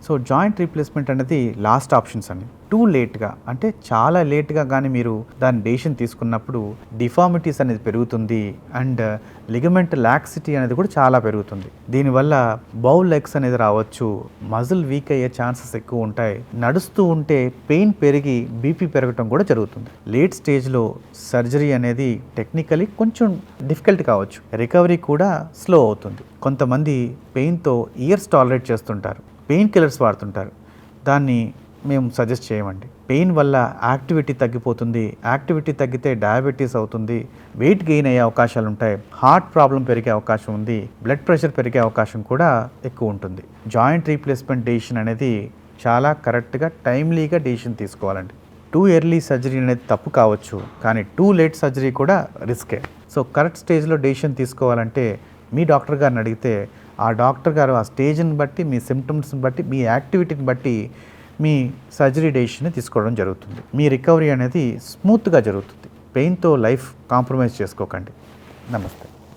So joint replacement అనేది last options అండి. Two లేట్గా అంటే చాలా లేట్గా కానీ మీరు దాని డెసిషన్ తీసుకున్నప్పుడు డిఫార్మిటీస్ అనేది పెరుగుతుంది అండ్ లిగమెంట్ లాక్సిటీ అనేది కూడా చాలా పెరుగుతుంది. దీనివల్ల బౌల్ లెగ్స్ అనేది రావచ్చు, మజిల్ వీక్ అయ్యే ఛాన్సెస్ ఎక్కువ ఉంటాయి, నడుస్తూ ఉంటే పెయిన్ పెరిగి బీపీ పెరగటం కూడా జరుగుతుంది. లేట్ స్టేజ్లో సర్జరీ అనేది టెక్నికలీ కొంచెం డిఫికల్ట్ కావచ్చు, రికవరీ కూడా స్లో అవుతుంది. కొంతమంది పెయిన్తో ఇయర్స్ టాలరేట్ చేస్తుంటారు, పెయిన్ కిల్లర్స్ వాడుతుంటారు. దాన్ని మేము సజెస్ట్ చేయమండి. పెయిన్ వల్ల యాక్టివిటీ తగ్గిపోతుంది, యాక్టివిటీ తగ్గితే డయాబెటీస్ అవుతుంది, వెయిట్ గెయిన్ అయ్యే అవకాశాలు ఉంటాయి, హార్ట్ ప్రాబ్లం పెరిగే అవకాశం ఉంది, బ్లడ్ ప్రెషర్ పెరిగే అవకాశం కూడా ఎక్కువ ఉంటుంది. జాయింట్ రీప్లేస్మెంట్ డెసిషన్ అనేది చాలా కరెక్ట్గా టైమ్లీగా డెసిషన్ తీసుకోవాలండి. టూ ఎర్లీ సర్జరీ అనేది తప్పు కావచ్చు, కానీ టూ లేట్ సర్జరీ కూడా రిస్కే. సో కరెక్ట్ స్టేజ్లో డెసిషన్ తీసుకోవాలంటే మీ డాక్టర్ గారిని అడిగితే ఆ డాక్టర్ గారు ఆ స్టేజ్ని బట్టి, మీ సిమ్టమ్స్ని బట్టి, మీ యాక్టివిటీని బట్టి మీ సర్జరీ డెసిషన్ తీసుకోవడం జరుగుతుంది. మీ రికవరీ అనేది స్మూత్గా జరుగుతుంది. పెయిన్తో లైఫ్ కాంప్రమైజ్ చేసుకోకండి. నమస్తే.